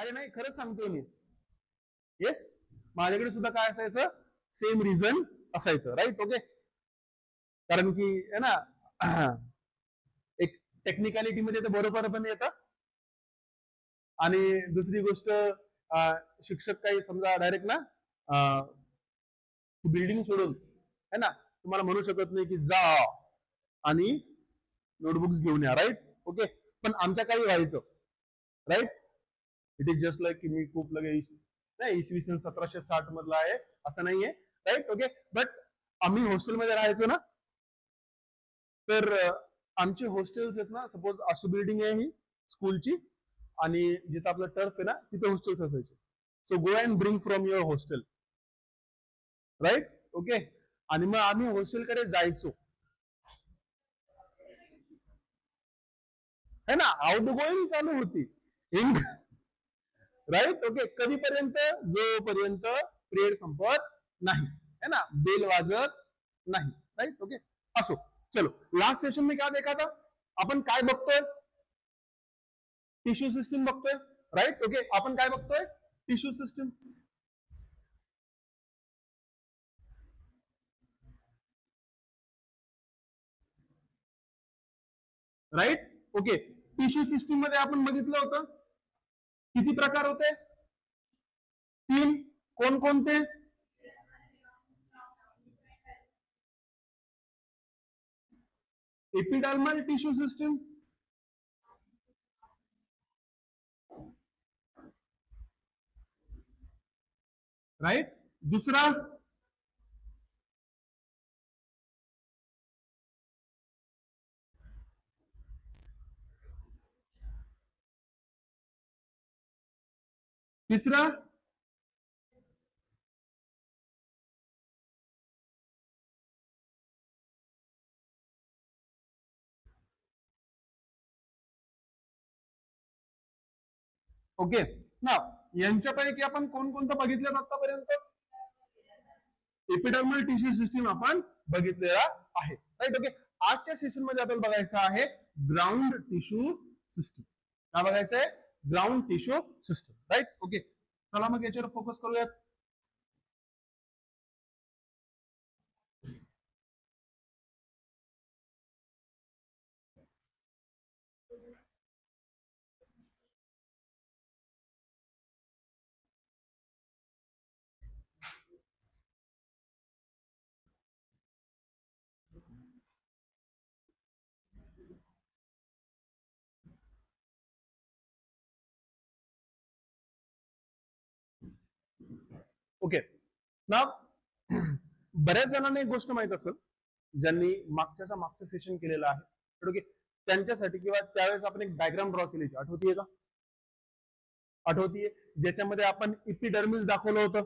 अरे नाही, खरंच सांगतोय मी. येस, माझ्याकडे सुद्धा काय असायचं, सेम रिझन असायचं. Right, okay. कारण की आहे ना, एक टेक्निकॅलिटी मध्ये ते बरोबर पण येतं. आणि दुसरी गोष्ट, शिक्षक काही समजा डायरेक्ट ना बिल्डिंग सोडून है ना तुम्हाला म्हणू शकत नाही की जा आणि नोटबुक्स घेऊन या. Right, okay. पण आमच्या काही व्हायचं. Right, it is just like की मी खूप लगे नाही, इसवी सन 1760 मधला आहे असं नाहीये. Right, okay. बट आम्ही हॉस्टेलमध्ये राहायचो ना, तर आमचे हॉस्टेल्स आहेत ना, सपोज अशी बिल्डिंग आहे ही स्कूलची, आणि जिथं आपलं टर्फ आहे ना तिथे हॉस्टेल्स असायचे. So go and bring from your hostel. Right, okay. आणि मग आम्ही हॉस्टेलकडे जायचो, है ना, आउट गोईंग चालू होती. Right, okay. कधीपर्यंत, जोपर्यंत पिरियड संपत नाही, है ना, बेल वाजत नाही. Right, okay. असो, चलो लास्ट सेशन में क्या देखा था आपण, काय बघतोय, टिश्यू सिस्टीम बघतोय. Right, okay. आपण काय बघतोय, tissue system. Right, okay. Tissue system मध्ये आपण बघितलं होतं किती प्रकार होते, 3. कोणकोणते, एपिडर्मल टिश्यू सिस्टीम, राईट. दुसरा तिसरा ओके ना. यांच्यापैकी आपण कोणकोणतं बघितलं आतापर्यंत, एपिडर्मल टिश्यू सिस्टीम आपण बघितलेला आहे. Right, okay. आजच्या सेशन मध्ये आपल्याला बघायचं आहे ग्राउंड टिश्यू सिस्टीम. काय बघायचं आहे, ground tissue system. Right, okay. चला मग याच्यावर फोकस करूयात. ओके ना, बऱ्याच जणांना एक गोष्ट माहित असेल, ज्यांनी मागच्या सेशन केलेलं आहे. ओके, त्यांच्यासाठी किंवा त्यावेळेस आपण एक डायग्राम ड्रॉ केली होती, आठवतीये का, आठवतीये, ज्याच्यामध्ये आपण इपिडर्मिस दाखवलं होतं.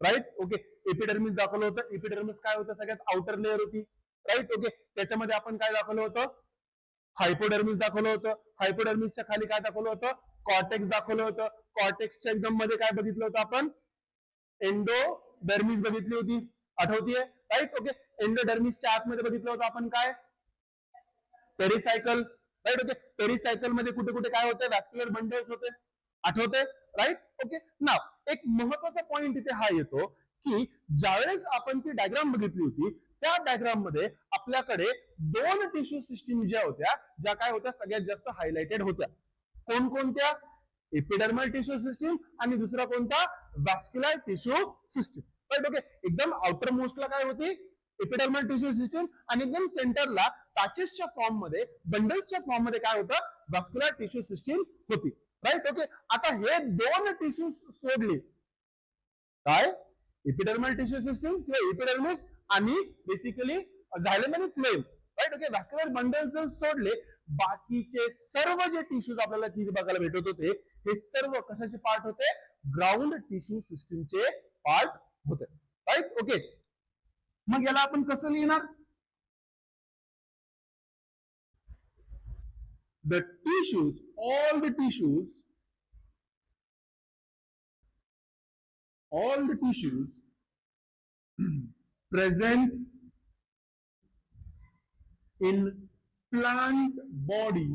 Right, okay. एपिडर्मिस दाखवलं होतं. एपिडर्मिस काय होतं, सगळ्यात आउटर लेअर होती. Right, okay. त्याच्यामध्ये आपण काय दाखवलं होतं, हायपोडर्मिस दाखवलं होतं. हायपोडर्मिसच्या खाली काय दाखवलं होतं, कॉर्टेक्स दाखवलं होतं. कॉर्टेक्सच्या एकदम मध्ये काय बघितलं होतं आपण, एंडोडर्मिस बघितली होती, आठवतीये. Right, okay. एंडोडर्मिसच्या आतमध्ये बघितलं होतं आपण काय, पेरिसायकल. Right, okay. पेरिसायकल मध्ये कुठे कुठे काय होते, वॅस्क्युलर बंडल्स होते, आठवते. Right, okay. नाव एक महत्वाचा पॉइंट इथे हा येतो की ज्यावेळेस आपण ती डायग्राम बघितली होती, त्या डायग्राम मध्ये आपल्याकडे 2 टिश्यू सिस्टीम ज्या होत्या, ज्या काय होत्या, सगळ्यात जास्त हायलाइटेड होत्या. कोणकोणत्या, एपिडर्मल टिश्यू सिस्टीम आणि दुसरा कोणता, vascular tissue system. Right, okay. एकदम आउटर मोस्टला काय होती, एपिडर्मल टिश्यू सिस्टीम, आणि एकदम सेंटरला पॅचेसच्या फॉर्म मध्ये, बंडल्सच्या फॉर्म मध्ये काय होतं, वॅस्क्युलर टिश्यू सिस्टीम होती. Right, okay. आता हे 2 टिश्यू सोडले, काय, एपिडर्मल टिश्यू सिस्टीम किंवा एपिडर्मिस आणि बेसिकली झायलम आणि phloem. Right, okay. Vascular bundle जर सोडले, बाकीचे सर्व जे टिश्यूज आपल्याला तिथे बघायला भेटत होते, हे सर्व कशाचे पार्ट होते, ग्राउंड टिश्यू सिस्टीमचे पार्ट होते. Right, okay. मग याला आपण कसं लिहिणार, the tissues, all the tissues present in plant body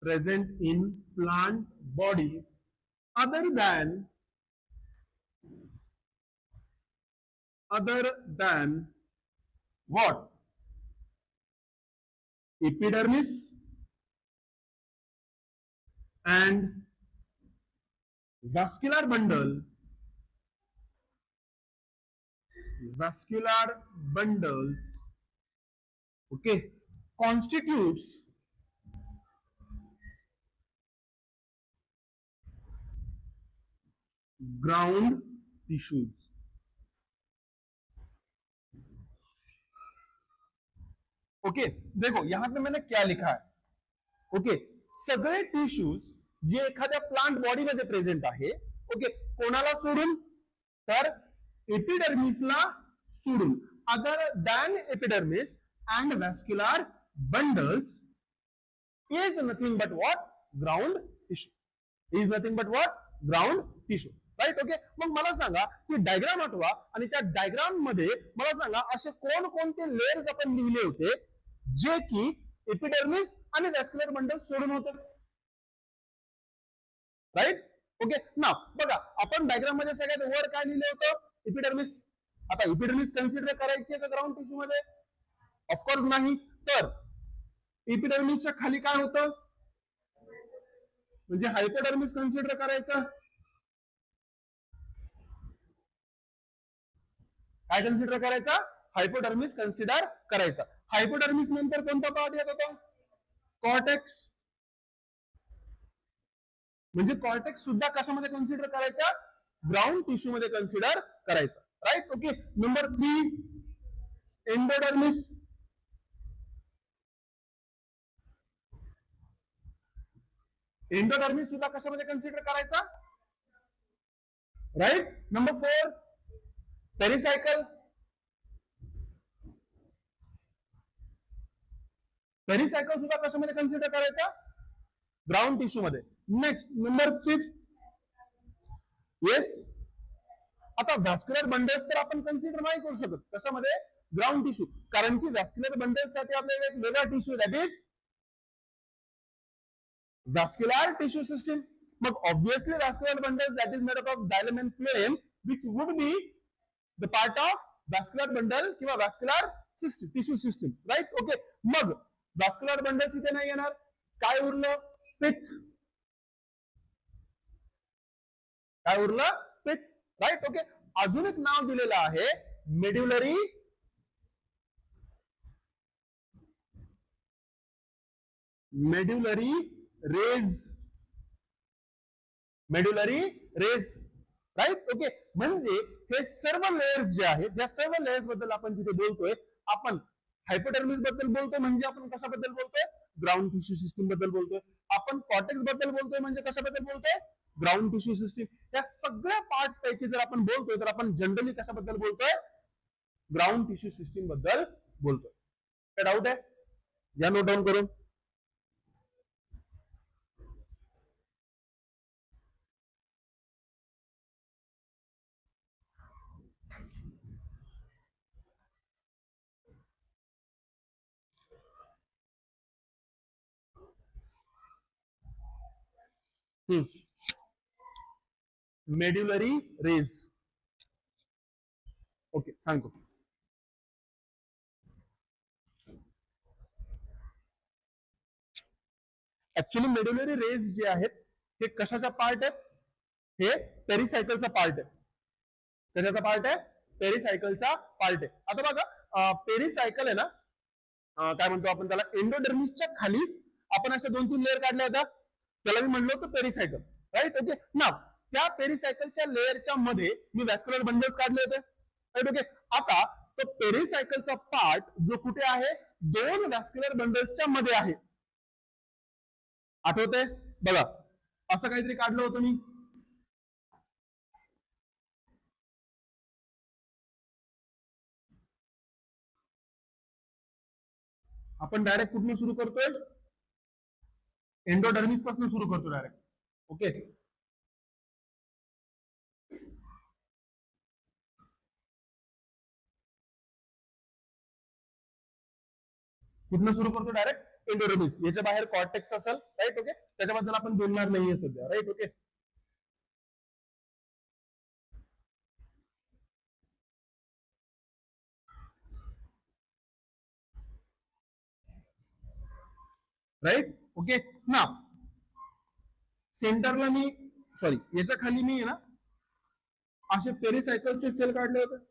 present in plant body other than what? Epidermis and vascular bundles, okay, constitutes ground tissues. Okay देखो यहां पे मैंने क्या लिखा है. ओके सगळे टिश्यूज जे एखाद्या प्लांट बॉडी मध्ये प्रेझेंट आहे, ओके कोणाला सोडून? तर एपिडर्मिसला सोडून. Other than epidermis and vascular bundles is nothing but what? Ground tissue. Is nothing but what? Ground tissue. Right. Okay मग मला सांगा ती डायग्राम आठवा आणि त्या डायग्राम मध्ये मला सांगा असे कोणकोणते लेयर्स आपण लिहिले होते जे की एपिडर्मिस आणि व्हॅस्क्युलर बंडल सोडून होते. राईट. ओके ना बघा आपण डायग्राम मध्ये सगळ्यात वर काय लिहिलं होतं? एपिडर्मिस. आता एपिडर्मिस कन्सिडर करायची का ग्राउंड टिश्यू मध्ये? ऑफकोर्स नाही. तर एपिडर्मिसच्या खाली काय होतं? म्हणजे हायपोडर्मिस कन्सिडर करायचं. काय कन्सिडर करायचा? हायपोडर्मिस कन्सिडर करायचा. हायपोडर्मिस नंतर कोणता पार्ट येत होता? कॉर्टेक्स. म्हणजे कॉर्टेक्स सुद्धा कशामध्ये कन्सिडर करायचा? ग्राउंड टिश्यू मध्ये कन्सिडर करायचा. Right. Okay number 3 endodermis. Endodermis सुद्धा कशामध्ये कन्सिडर करायचा? राईट. Number 4 pericycle. पेरिसायकल सुद्धा कशामध्ये कन्सिडर करायचा? ग्राउंड टिश्यू मध्ये. Next number 5 yes. आता व्हॅस्क्युलर बंडल्स तर आपण कन्सिडर नाही करू शकत कशामध्ये? Ground tissue. कारण की व्हॅस्क्युलर बंडल्स साठी आपल्याला एक वेगळा tissue that is vascular tissue system. मग obviously vascular bundles that is made up of xylem and phloem which would be the part of vascular bundle किंवा vascular system tissue system. Right. Okay मग vascular bundles इथे नाही येणार. काय उरलं? पित्त. काय उरलं? पित्त. राईट. ओके अजून एक नाव दिलेलं आहे मेड्युलरी रेज. मेड्युलरी रेज. राईट. ओके म्हणजे हे सर्व लेयर्स जे आहेत या सर्व लेयर्स बद्दल आपण जिथे बोलतोय आपण हायपोडर्मिस बद्दल बोलतोय म्हणजे आपण कशाबद्दल बोलतोय? ग्राउंड टिश्यू सिस्टीम बद्दल बोलतोय. आपण कॉर्टेक्स बद्दल बोलतोय म्हणजे कशाबद्दल बोलतोय? Ground tissue system. या सगळ्या पार्ट्स पैकी जर आपण बोलतोय तर आपण जनरली कशाबद्दल बोलतोय? ग्राउंड टिश्यू सिस्टीम बद्दल बोलतोय. काय डाऊट आहे? या नोट डाऊन करून. मेड्युलरी रेज. ओके सांगतो. ऍक्च्युअली मेड्युलरी रेज जे आहेत हे कशाचा पार्ट आहेत? हे पेरिसायकलचा पार्ट आहे. कशाचा पार्ट आहे? पेरिसायकलचा पार्ट आहे. आता बघा पेरिसायकल आहे ना काय म्हणतो आपण त्याला? एंडोडर्मिसच्या खाली आपण अशा 2-3 लेअर काढल्या होत्या. त्याला मी म्हणलो होतं पेरिसायकल. राईट. ओके ना त्या पेरिसायकलच्या लेअरच्या मध्ये मी व्हॅस्क्युलर बंडल्स काढले होते. राईट. ओके आता तो पेरिसायकलचा पार्ट जो कुठे आहे? 2 व्हॅस्क्युलर बंडल्सच्या मध्ये आहे. आठवतंय? बघा असं काहीतरी काढलं होतं मी. आपण डायरेक्ट कुठून सुरू करतोय? एंडोडर्मिस पासून सुरू करतो डायरेक्ट. ओके कुठून सुरू करतो? डायरेक्ट एंडोडर्मिस, याच्या बाहेर कॉर्टेक्स असेल, राईट. ओके, त्याच्याबद्दल आपण बोलणार नाहीये सध्या, राईट. Okay, right. ओके, ना सेंटरला मी, सॉरी, याच्या खाली मी ना असे पेरिसायकल्सचे सेल काढले होते.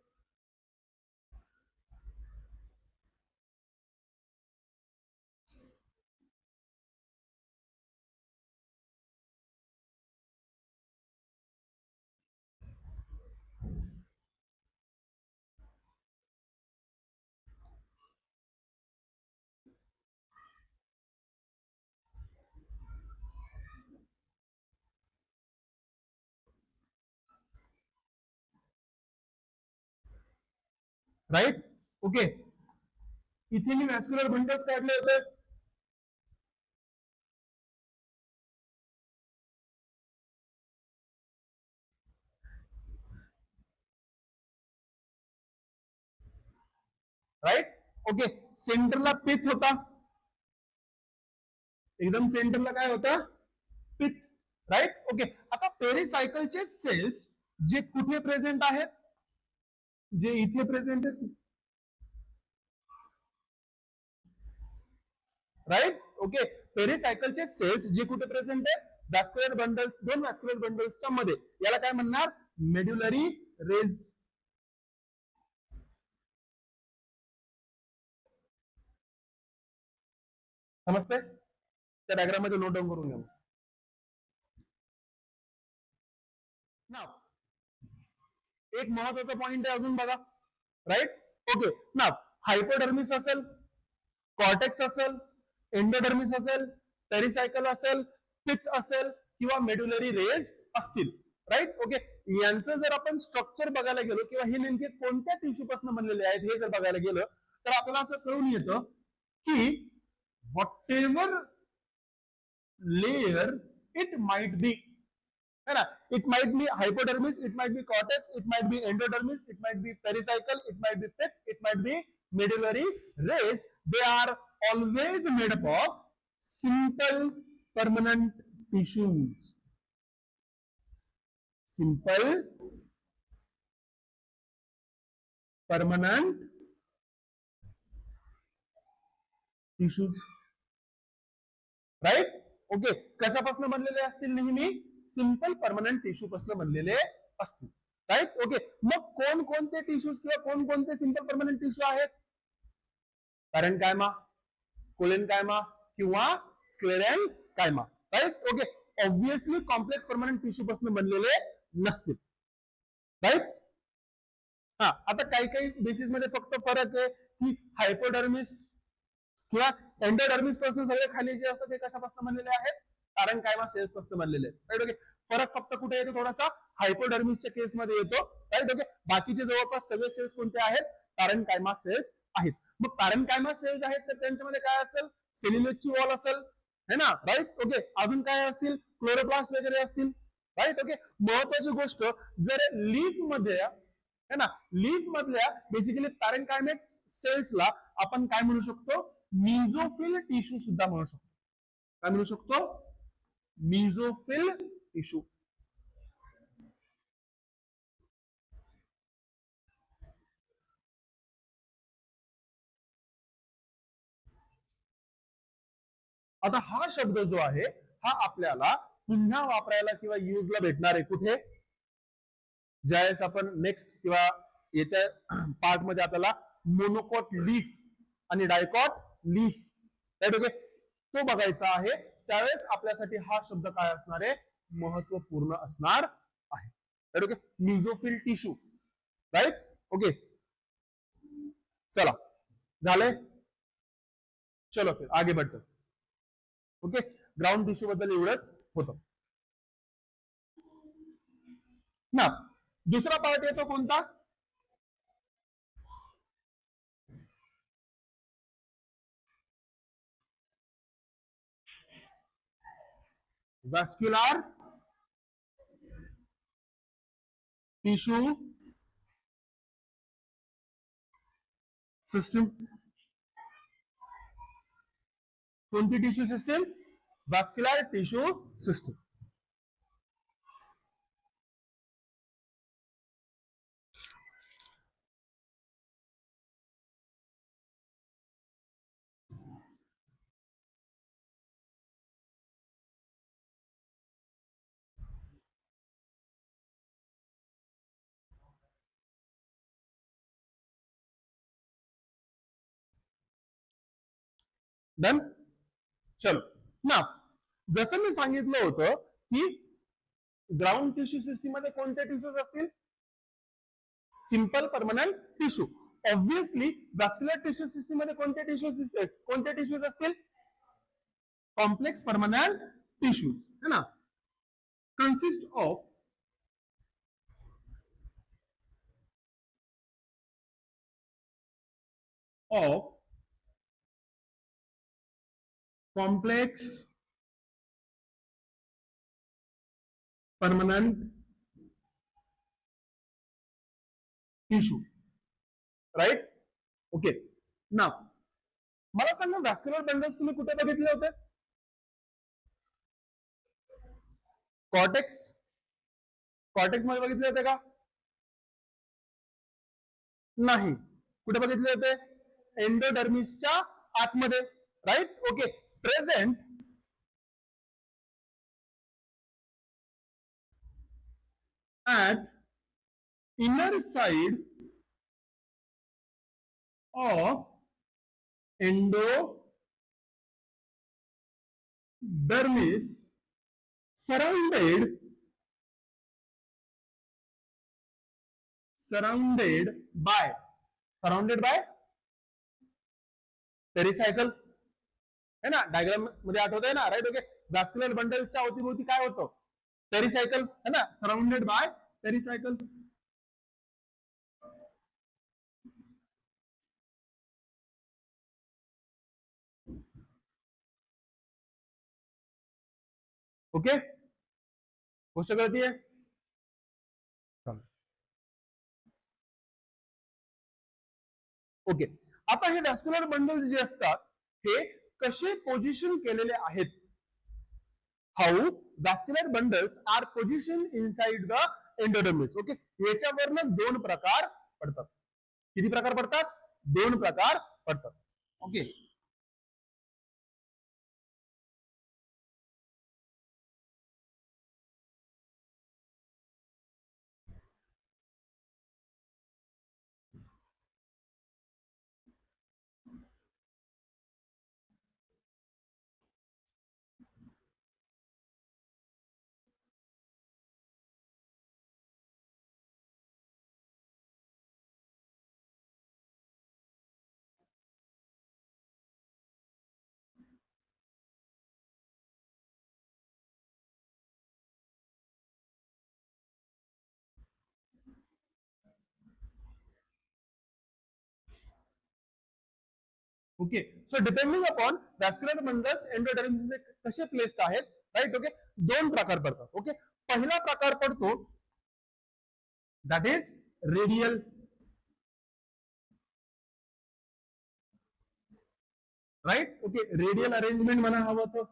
राईट. ओके, इथे मी व्हॅस्क्युलर बंडल्स काढले होते. राईट. ओके, सेंटरला पिथ होता, एकदम सेंटरला काय होता, पिथ. राईट. ओके, आता पेरिसायकलचे सेल्स जे कुठे प्रेझेंट आहेत, जे इथे प्रेझेंट आहेत, राईट. ओके, पेरिसायकलचे सेल्स जे कुठे प्रेझेंट आहेत, व्हॅस्क्युलर बंडल्स, दोन व्हॅस्क्युलर बंडल्सच्या मध्ये, याला काय म्हणणार, मेड्युलरी रेज. समजते, त्या डायग्राम मध्ये नोट डाऊन करून घ्या. नाव एक महत्वाचा पॉइंट आहे अजून बघा, राईट. ओके, नाव हायपोडर्मिस असेल, कॉर्टेक्स असेल, एंडोडर्मिस असेल, पेरिसायकल असेल, पिथ असेल किंवा मेड्युलरी रेज असतील, राईट. ओके, यांचं जर आपण स्ट्रक्चर बघायला गेलो किंवा हे नेमके कोणत्या टिश्यू पासून बनलेले आहेत हे जर बघायला गेलं तर आपल्याला असं कळून येतं की whatever layer it might be, है ना, it might be hypodermis, it might be cortex, it might be endodermis, it might be pericycle, it might be pith, it might be medullary rays, they are always made up of simple permanent tissues. Simple permanent tissues, right. Okay, कशापासून बनलेले असतील, नेहमी simple permanent tissue पासून बनलेले असतील, right. Okay, मग कोणकोणते tissues किंवा कोणकोणते सिंपल परमनंट टिश्यू आहेत, पॅरेन्कायमा, कोलेनकायमा किंवा sclerenchyma, right. Okay, obviously complex permanent tissue पासून बनलेले नसतील, राईट. हा, आता काही काही बेसिस मध्ये फक्त फरक आहे की हायपोडर्मिस किंवा एंडोडर्मिस पासून सगळे खाली जे असतात ते कशापासून बनलेले आहेत, पॅरेन्कायमा सेल्स पासून बनलेले आहेत, राईट. ओके, फरक फक्त कुठे येतो, थोडासा हायपोडर्मिसच्या केस मध्ये येतो, राईट. ओके, बाकीचे जवळपास सगळे सेल्स कोणते आहेत, पॅरेन्कायमा सेल्स आहेत. मग पॅरेन्कायमा सेल्स आहेत तर त्यांच्यामध्ये काय असेल, सेल्युलोजची वॉल असेल, है ना, राईट. ओके, अजून काय असतील, क्लोरोप्लास्ट वगैरे असतील, राईट. ओके, महत्वाची गोष्ट, जर लीफ मध्ये, है ना, लीफ मधल्या बेसिकली पॅरेन्कायमेट सेल्सला आपण काय म्हणू शकतो, मिझोफिल टिश्यू सुद्धा म्हणू शकतो. काय म्हणू शकतो, मिझोफिल टिश्यू. आता हा शब्द जो आहे हा आपल्याला पुन्हा वापरायला किंवा युजला भेटणार आहे कुठे, ज्यावेळेस आपण नेक्स्ट किंवा येत्या पार्ट मध्ये आपल्याला मोनोकॉट लीफ आणि डायकॉट लीफ, राईट. ओके, तो बघायचा आहे, त्यावेळेस आपल्यासाठी हा शब्द काय असणार आहे, महत्वपूर्ण असणार आहे, right. Okay, mesophyll tissue, right. Okay, चला झाले, चलो फिर आगे बढ़ते. ओके, ग्राउंड टिश्यू बद्दल एवढंच होतं ना. दुसरा पार्ट येतो कोणता, वॅस्क्युलर टिश्यू सिस्टम. कोणती tissue system? Vascular tissue system. Done. चलो ना, जसं मी सांगितलं होतं की ग्राउंड टिश्यू सिस्टीम मध्ये कोणते टिश्यूज असतील? Simple permanent tissue. Obviously vascular tissue system मध्ये कोणते टिश्यूज असतील? कॉम्प्लेक्स परमनंट टिश्यूज है ना, consist of complex permanent tissue, right? Okay. ना मला सांगा, व्हॅस्क्युलर बंडल्स तुम्ही कुठे बघितले होते? कॉर्टेक्स. कॉर्टेक्स मध्ये बघितले होते का? नाही. कुठे बघितले होते? एंडोडर्मिसच्या आतमध्ये, right? Okay. Present at inner side of endodermis surrounded by pericycle है ना. डायग्राम मध्ये आठवत आहे ना, राईट? ओके. व्हॅस्क्युलर बंडल्सच्या अवतीभोवती काय होतं? पेरिसायकल है ना, सराउंडेड बाय पेरिसायकल. ओके. गोष्ट कळतीये? ओके. आता हे व्हॅस्क्युलर बंडल्स जे असतात हे कसे पोझिशन केलेले आहेत? How vascular bundles are position inside the endodermis. Okay. याच्यावरनं दोन प्रकार पडतात. किती प्रकार पडतात? दोन प्रकार पडतात. Okay. Okay. So depending upon vascular bundles endodermis कसे प्लेस्ड आहेत, राईट? ओके. दोन प्रकार पडतात. ओके. पहिला प्रकार पडतो that is radial. Right? Okay. Radial arrangement म्हणा हवं तर,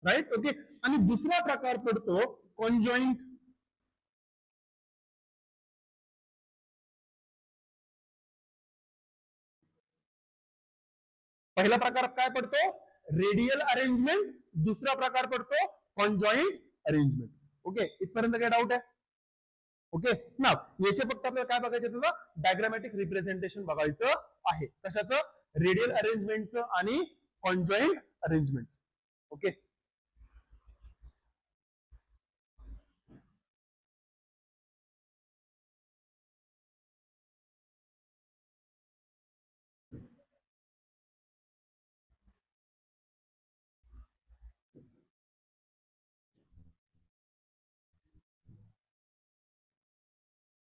राईट? ओके. आणि दुसरा प्रकार पडतो कॉन्जॉइंट. पहिला प्रकार काय पडतो? Radial arrangement. दुसरा प्रकार पडतो कॉन्जॉइंट अरेंजमेंट. ओके. इथपर्यंत काय डाऊट आहे? ओके. ना याचे फक्त आपल्याला काय बघायचं, तुला डायग्रामॅटिक रिप्रेझेंटेशन बघायचं आहे. कशाचं? रेडियल अरेंजमेंटचं आणि कॉन्जॉइंट अरेंजमेंटचं. ओके.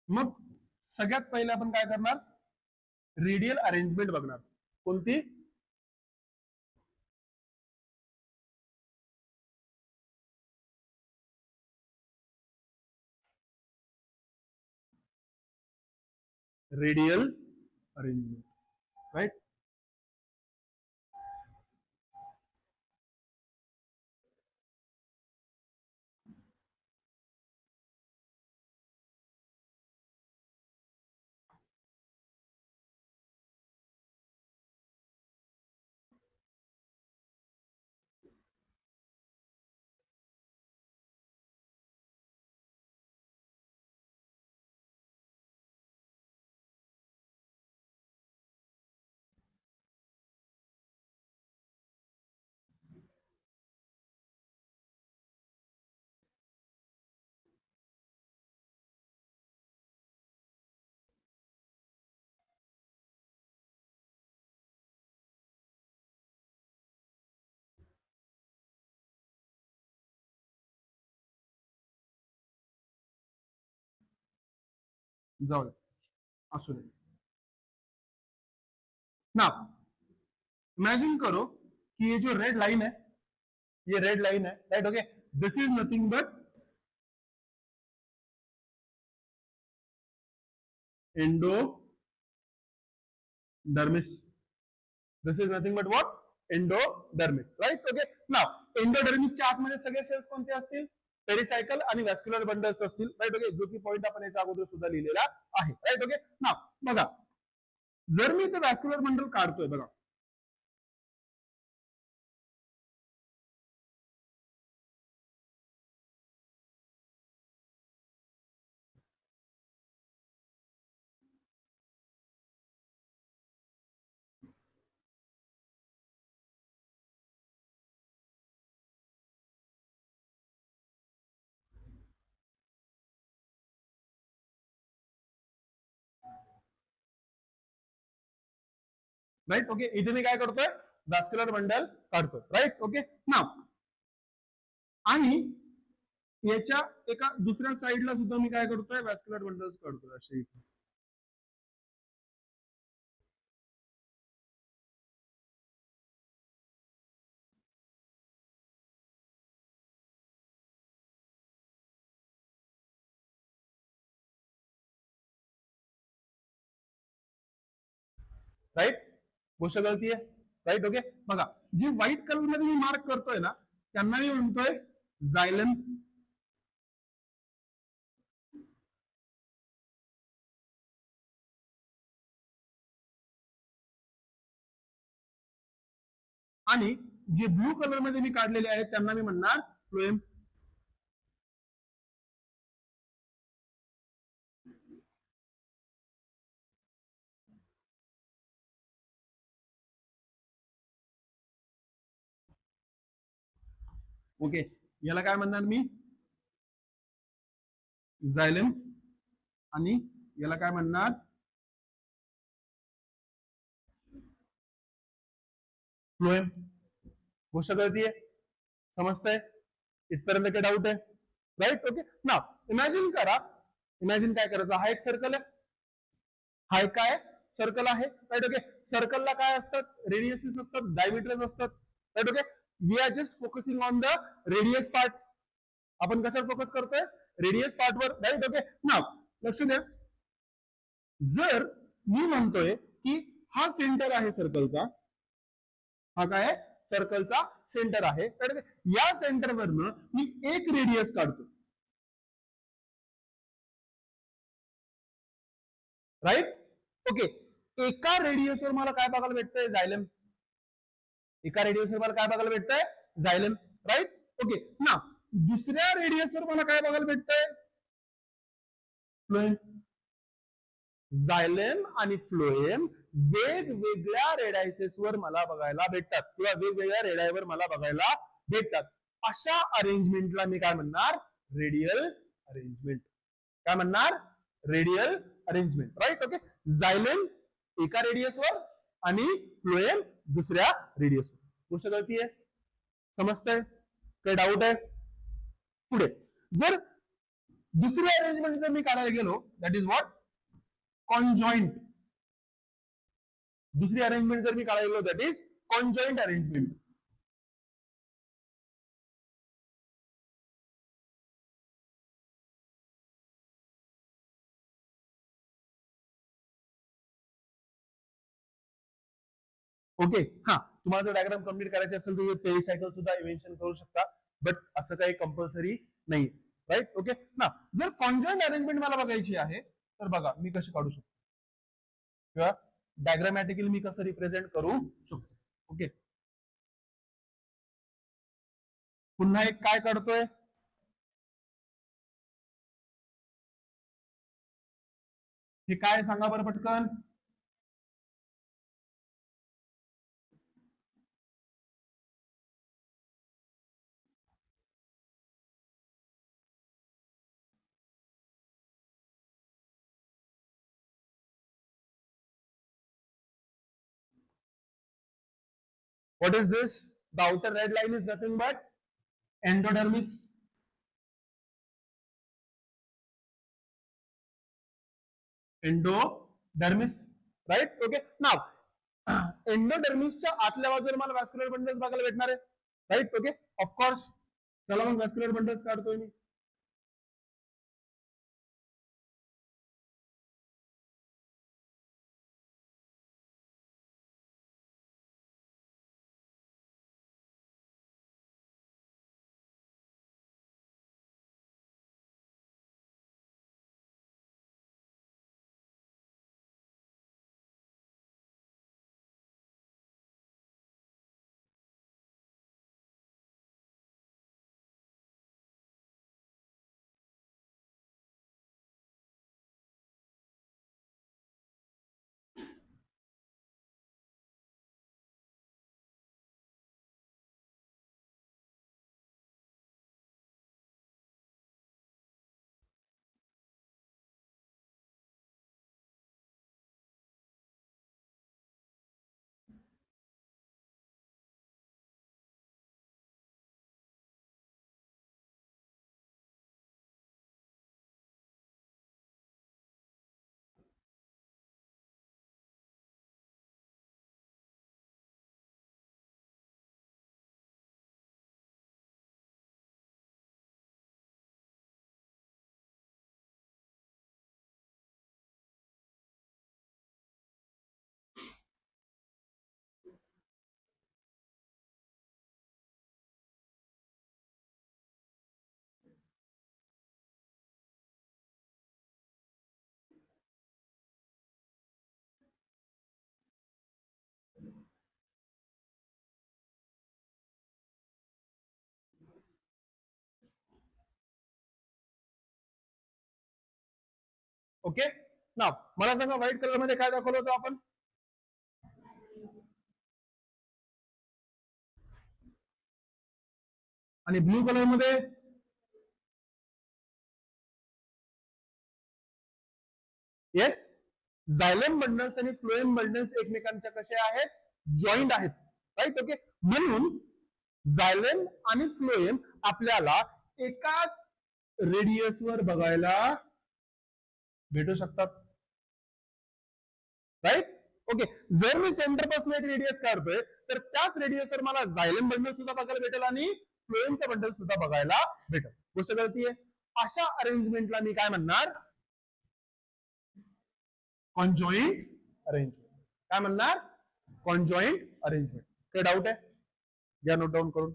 मग सगळ्यात पहिले आपण काय करणार? रेडियल अरेंजमेंट बघणार. कोणती? Radial arrangement, right? जाऊ दे, असू दे ना. इमेजिन करो कि ये जो रेड लाइन है, ये रेड लाइन है, right. Okay, this is nothing but endodermis. This is nothing but what? Endodermis, right. Okay, now एंडोडर्मिसच्या आतमध्ये सगळे सेल्स कोणते असतील? पेरिसायकल आणि व्हॅस्क्युलर बंडल्स असतील, राइट. ओके, जो की पॉईंट आपण याच्या अगोदर सुद्धा लिहिलेला आहे, राइट. ओके, नाव बघा, जर मी इथे व्हॅस्क्युलर बंडल काढतोय बघा, राइट. ओके, इथे मी काय करतोय? व्हॅस्क्युलर बंडल काढतोय, राइट. ओके, नाव आणि याच्या एका दुसऱ्या साईडला सुद्धा मी काय करतोय? व्हॅस्क्युलर बंडल्स काढतोय असे इथे, राइट. गोष्ट कळतीये, राइट. ओके, बघा, जी व्हाईट कलर मध्ये मी मार्क करतोय ना, त्यांना मी म्हणतोय झायलम. आणि जे ब्लू कलर मध्ये मी काढलेले आहेत त्यांना मी म्हणणार फ्लोएम. ओके, याला काय म्हणणार मी? झायलम. आणि याला काय म्हणणार? फ्लोएम. गोष्ट कळतीये, समजतंय? इथपर्यंत काय डाऊट आहे? राईट. ओके, ना इमॅजिन करा, इमॅजिन काय करायचं? हा एक सर्कल आहे, हा एक काय सर्कल आहे, राईट. ओके, सर्कलला काय असतात? रेडियसेस असतात, डायमीटर्स असतात, right. Okay, we are just focusing on the radius part. आपण कशावर फोकस करतोय? Radius पार्टवर, right. ओके, ना लक्ष द्या, जर मी म्हणतोय की हा सेंटर आहे सर्कलचा, हा काय आहे? सर्कलचा सेंटर आहे, तर या सेंटरवरनं मी एक रेडियस काढतो, राईट. ओके, एका रेडियसवर मला काय बघायला भेटतंय? झायलम. एका रेडियसवर मला काय बघायला भेटतंय? झायलम, राईट. ओके, ना दुसऱ्या रेडियसवर मला काय बघायला भेटतंय? फ्लोएम. झायलेम आणि फ्लोएम वेगवेगळ्या रेडायसेसवर मला बघायला भेटतात, किंवा वेगवेगळ्या रेडायवर मला बघायला भेटतात. अशा अरेंजमेंटला मी काय म्हणणार? Radial arrangement. काय म्हणणार? Radial arrangement, right. Okay, xylem एका रेडियसवर आणि फ्लोएम दुसऱ्या रेडियसवर. गोष्ट कळतीये, समजतंय? काही डाऊट आहे? पुढे जर दुसरी अरेंजमेंट जर मी काढायला गेलो, दॅट इज व्हॉट? कॉन्जॉइंट. दुसरी अरेंजमेंट जर मी काढायला गेलो, that is conjoint arrangement. Okay, हा तुम्हाला जर डायग्राम कम्प्लीट करायचे असेल तर पेरिसायकल सुद्धा इन्व्हेन्शन करू शकता, बट असं काही कंपल्सरी नाही, राईट. ओके, ना जर कॉन्जॉइंट अरेंजमेंट मला बघायची आहे तर बघा मी कशी काढू शकतो, किंवा डायग्रामॅटिकली मी कसं रिप्रेझेंट करू शकतो. ओके, पुन्हा एक काय काढतोय? हे काय सांगा बरं पटकन? What is this? The outer red line is nothing but endodermis. Endodermis, right. Okay, now एंडोडर्मिसच्या आतल्या बाजूला मला व्हॅस्क्युलर बंडल्स बघायला भेटणार आहे, राईट. Okay, of course. चला मग व्हॅस्क्युलर बंडल्स काढतोय मी. ओके, नाव मला सांगा व्हाईट कलर मध्ये काय दाखवलं होतं आपण? आणि ब्लू कलर मध्ये येस, झायलेम बंडल्स आणि फ्लोएम बंडल्स एकमेकांच्या कसे आहेत? जॉईंट आहेत, राईट. ओके, म्हणून झायलेम आणि फ्लोएम आपल्याला एकाच रेडियसवर बघायला भेटू शकतात, राईट. ओके, जर मी सेंटर पासून एक रेडियस काढतोय तर त्याच रेडियसवर मला झायलेम बंडल सुद्धा बघायला भेटेल आणि फ्लोएमचा बंडल सुद्धा बघायला भेटेल. गोष्ट कळतीये? अशा अरेंजमेंटला मी काय म्हणणार? Conjoint arrangement. काय म्हणणार? Conjoint arrangement. काही डाऊट आहे? घ्या नोट डाऊन करून.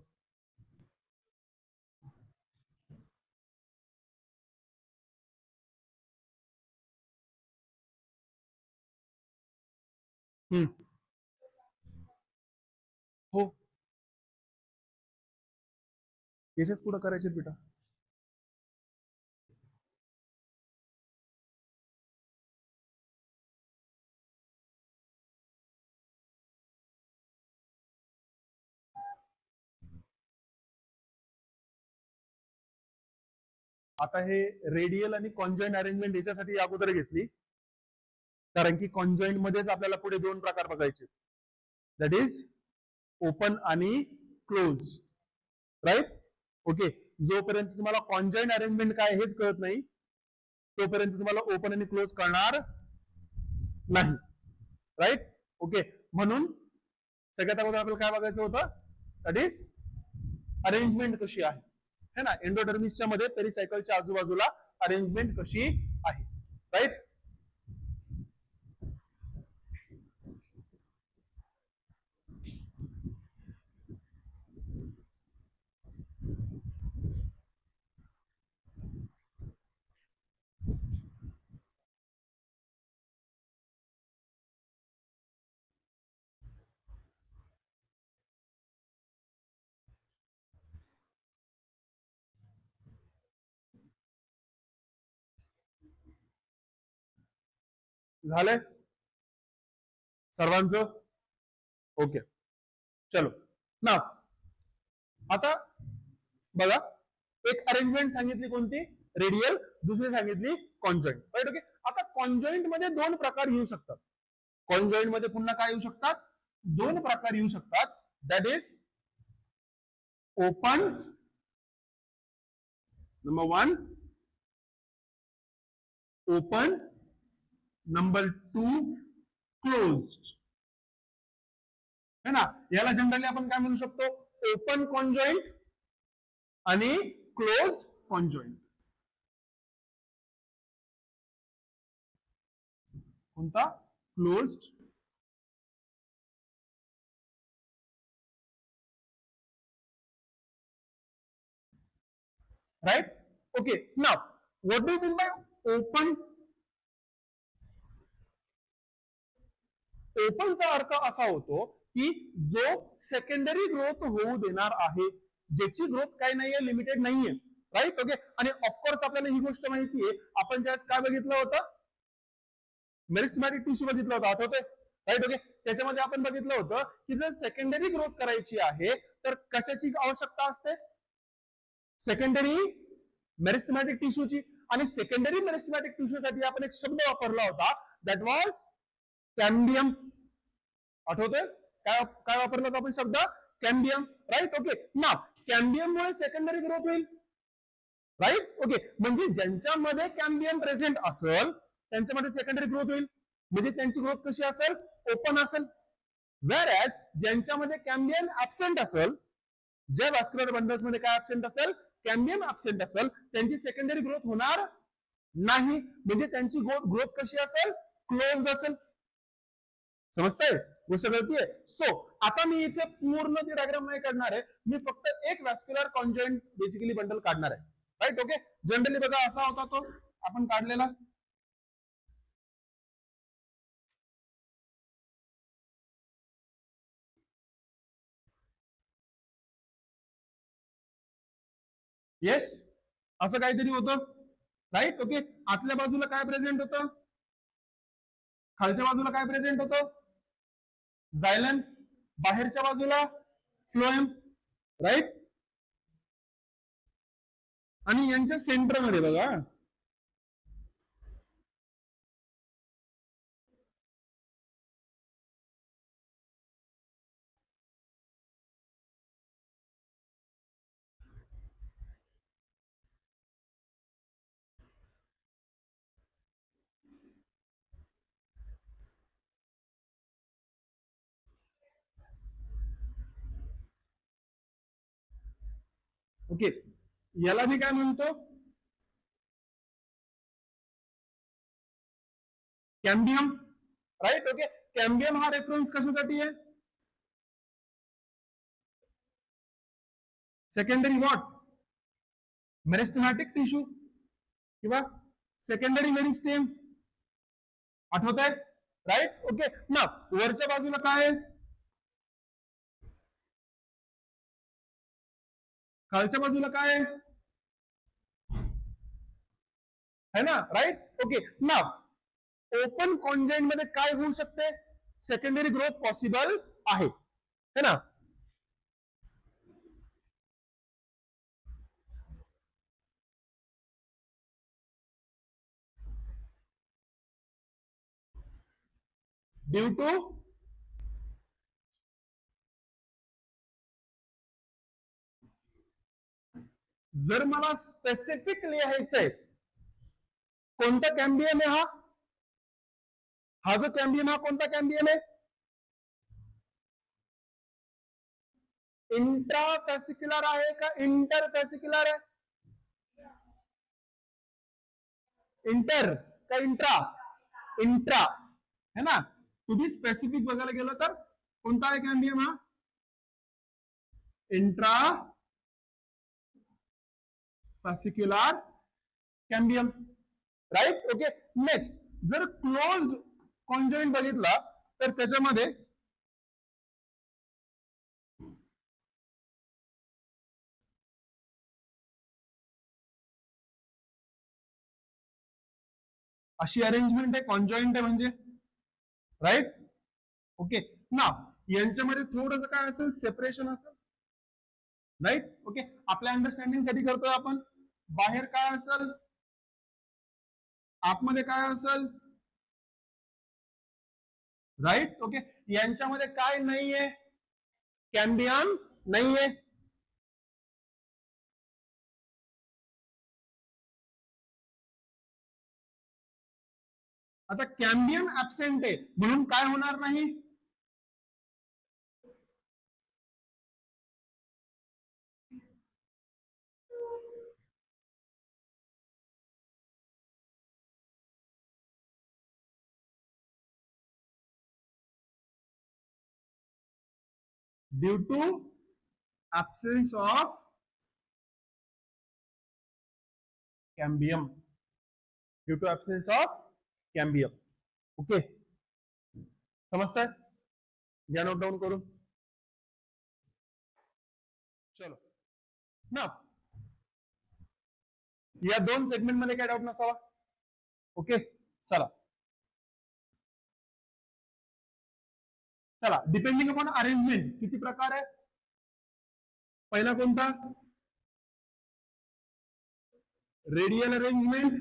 हो, केसेस पुढे करायचे बेटा. आता हे रेडियल आणि कॉन्जॉइंट अरेंजमेंट याच्यासाठी अगोदर घेतली कारण की कॉन्जॉइंट मध्येच आपल्याला पुढे दोन प्रकार बघायचे, दॅट इज ओपन आणि क्लोज, राईट. ओके, जोपर्यंत तुम्हाला कॉन्जॉइंट अरेंजमेंट काय हेच कळत नाही तोपर्यंत तुम्हाला ओपन आणि क्लोज कळणार नाही, राईट. ओके, म्हणून सगळ्यात अगोदर आपल्याला काय बघायचं होतं? दॅट इज अरेंजमेंट कशी आहे, है ना. एंडोडर्मिसच्या मध्ये पेरिसायकलच्या आजूबाजूला अरेंजमेंट कशी आहे, राईट. झालंय सर्वांचं? ओके, चलो ना. आता बघा, एक अरेंजमेंट सांगितली कोणती? रेडियल. दुसरी सांगितली कॉन्जॉइंट, राईट. ओके, आता कॉन्जॉइंट मध्ये दोन प्रकार येऊ शकतात. कॉन्जॉइंट मध्ये पुन्हा काय येऊ शकतात? दोन प्रकार येऊ शकतात, that is open number one, open number 2 closed, है ना. याला जनरली आपण काय म्हणू शकतो, ओपन कॉन्जॉइंट आणि क्लोज्ड कॉन्जॉइंट. कोणता, closed. Right. Okay, now what do you mean by open. ओपनचा अर्थ असा होतो की जो सेकंडरी ग्रोथ होऊ देणार आहे, ज्याची ग्रोथ काही नाहीये, लिमिटेड नाहीये. राईट. ओके. आणि ऑफकोर्स आपल्याला ही गोष्ट माहितीये, आपण ज्यावेळेस काय बघितलं होतं, मेरिस्टेमॅटिक टिश्यू बघितलं होतं, आठवतंय. राईट. ओके. त्याच्यामध्ये आपण बघितलं होतं की जर सेकंडरी ग्रोथ करायची आहे तर कशाची आवश्यकता असते, सेकंडरी मेरिस्टेमॅटिक टिश्यूची. आणि सेकंडरी मेरिस्टेमॅटिक टिश्यू साठी आपण एक शब्द वापरला होता, दॅट वॉज कॅम्बियम. आठवतोय काय काय वापरला होता आपण शब्द, कॅम्बियम. राईट. ओके. ना कॅम्बियम मुळे सेकंडरी ग्रोथ होईल. राईट. ओके. म्हणजे ज्यांच्यामध्ये कॅम्बियम प्रेझेंट असेल त्यांच्यामध्ये सेकंडरी ग्रोथ होईल. म्हणजे त्यांची ग्रोथ कशी असेल, ओपन असेल. वेअर एज ज्यांच्यामध्ये कॅम्बियम ऍबसेंट असेल, ज्या व्हॅस्क्युलर बंडल्स मध्ये काय ऍबसेंट असेल, कॅम्बियम ऍबसेंट असेल, त्यांची सेकंडरी ग्रोथ होणार नाही. म्हणजे त्यांची ग्रोथ कशी असेल, क्लोज्ड असेल. समजतंय, गोष्ट कळतीये. सो आता मी इथे पूर्ण ती डायग्राम नाही काढणार आहे, मी फक्त एक व्हॅस्क्युलर कॉन्जॉइंट बेसिकली बंडल काढणार आहे. राईट. ओके. जनरली बघा असा होता तो आपण काढलेला. येस, असं काहीतरी होतं. राईट. ओके. आतल्या बाजूला काय प्रेझेंट होतं, खालच्या बाजूला काय प्रेझेंट होतं, झायलन. बाहेरच्या बाजूला फ्लोएम. राईट. आणि यांच्या सेंटरमध्ये बघा ओके, याला मी काय म्हणतो, कॅम्बियम. राईट. ओके. कॅम्बियम हा रेफरन्स कशासाठी आहे, सेकंडरी व्हॉट, मेरिस्टेमॅटिक टिश्यू किंवा सेकंडरी मेरिस्टेम. आठवत आहे. राईट. ओके. ना वरच्या बाजूला काय आहे, खालच्या बाजूला काय आहे ना. राईट. ओके. ना ओपन कॉन्जॉइंट मध्ये काय होऊ शकते, सेकंडरी ग्रोथ पॉसिबल आहे, है ना. ड्यू टू जर मला स्पेसिफिक लिहायचंय कोणता कॅम्बियम आहे, हा जो कॅम्बियम, हा कोणता कॅम्बियम आहे, इंट्राफॅसिक्युलर आहे का इंटरफॅसिक्युलर आहे, इंटर का इंट्रा, इंट्रा है ना. तुम्ही स्पेसिफिक बघायला गेलो तर कोणता आहे कॅम्बियम, हा intra fascicular cambium. Right. Okay. Next जर क्लोज्ड कॉन्जॉइंट बघितला तर त्याच्यामध्ये अशी अरेंजमेंट आहे, कॉन्जॉइंट आहे म्हणजे. राईट. ओके. ना यांच्यामध्ये थोडस काय असेल, सेपरेशन असेल. राईट. ओके. आपल्या अंडरस्टँडिंग साठी करतोय आपण. बाहेर काय असेल, आतमध्ये काय असेल. राईट. ओके. यांच्यामध्ये काय नाहीये, कॅम्बियम नाहीये. आता कॅम्बियम ऍबसेंट आहे म्हणून काय होणार नाही? Due to absence of cambium, due to absence of cambium. Okay, समजताय? घ्या नोट डाऊन करून. चलो ना, या दोन सेगमेंट मध्ये काय डाऊट नसावा. ओके, चला चला. डिपेंडिंग अपॉन अरेंजमेंट किती प्रकार आहे? पहिला कोणता? Radial arrangement.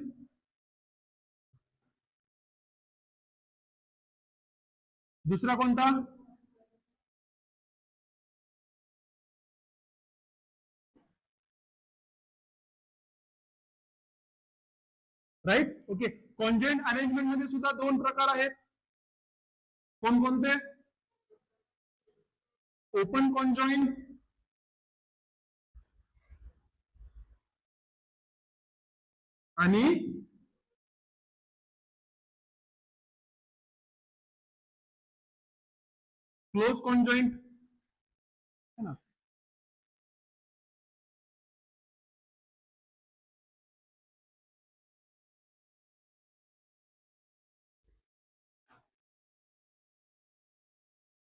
दुसरा कोणता? राईट. ओके, कॉन्जॉइंट अरेंजमेंट मध्ये सुद्धा दोन प्रकार आहेत. कोणकोणते? ओपन कॉन्जॉइंट आणि क्लोज कॉन्जॉइंट है ना.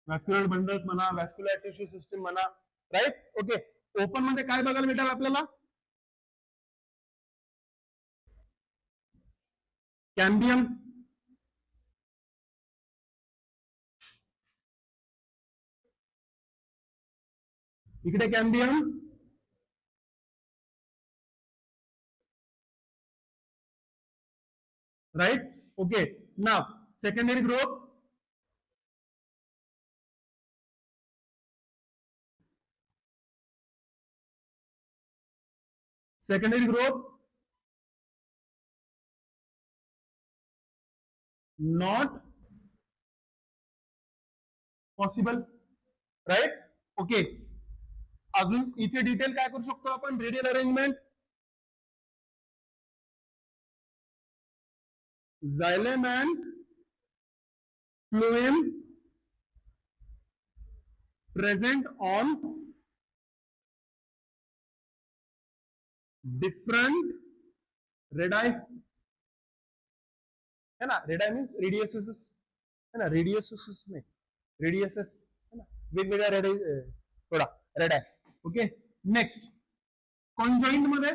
व्हॅस्क्युलर बंडल्स म्हणा, व्हॅस्क्युलर टिश्यू सिस्टीम म्हणा. राईट. ओके, ओपन मध्ये काय बघायला भेटेल आपल्याला? कॅम्बियम, इकडे कॅम्बियम, राईट. ओके, नाव secondary growth. secondary growth not possible. Right. Okay, अजून इथे डिटेल काय करू शकतो आपण? Radial arrangement, xylem and phloem present on different radii है ना. रेडाई मीन्स रेडियसेस है ना, रेडियसेस नाही, रेडियसेस है ना, वेगवेगळ्या रेडाई थोडा रेडाई. ओके, नेक्स्ट कॉन्जॉइंट मध्ये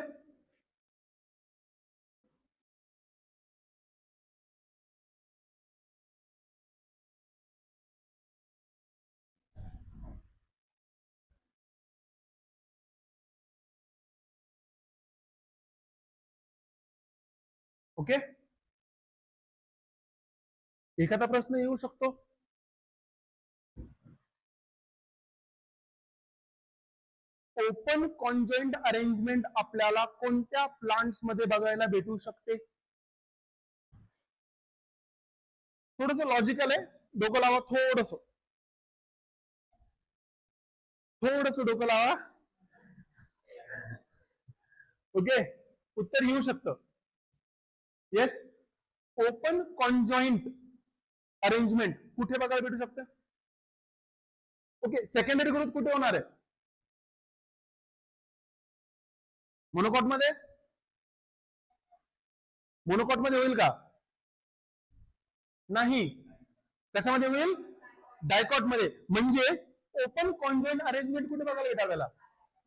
ओके, एखादा प्रश्न येऊ शकतो. ओपन कॉन्जॉइंट अरेंजमेंट आपल्याला कोणत्या प्लांट्स मध्ये बघायला भेटू शकते? थोडस लॉजिकल आहे, डोकं लावा थोडस, थोडस डोकं लावा. ओके, उत्तर येऊ शकतं. येस, ओपन कॉन्जॉइंट अरेंजमेंट कुठे बघायला भेटू शकते? ओके, सेकंडरी ग्रोथ कुठे होणार आहे? मोनोकॉट मध्ये. मोनोकॉट मध्ये होईल का? नाही. कशामध्ये होईल? डायकॉट मध्ये. म्हणजे ओपन कॉन्जॉइंट अरेंजमेंट कुठे बघायला भेटेल आपल्याला?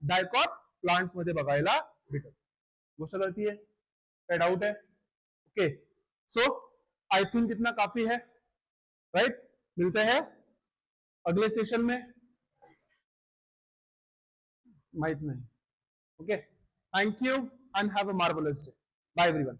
डायकॉट प्लांट्स मध्ये बघायला भेटेल. गोष्ट कळती है? क्या डाउट है? ओके, सो आई थिंक इतना काफी है. राइट, मिलते हैं अगले सेशन में. माहित नहीं. Okay, thank you and have a marvellous day. Bye everyone.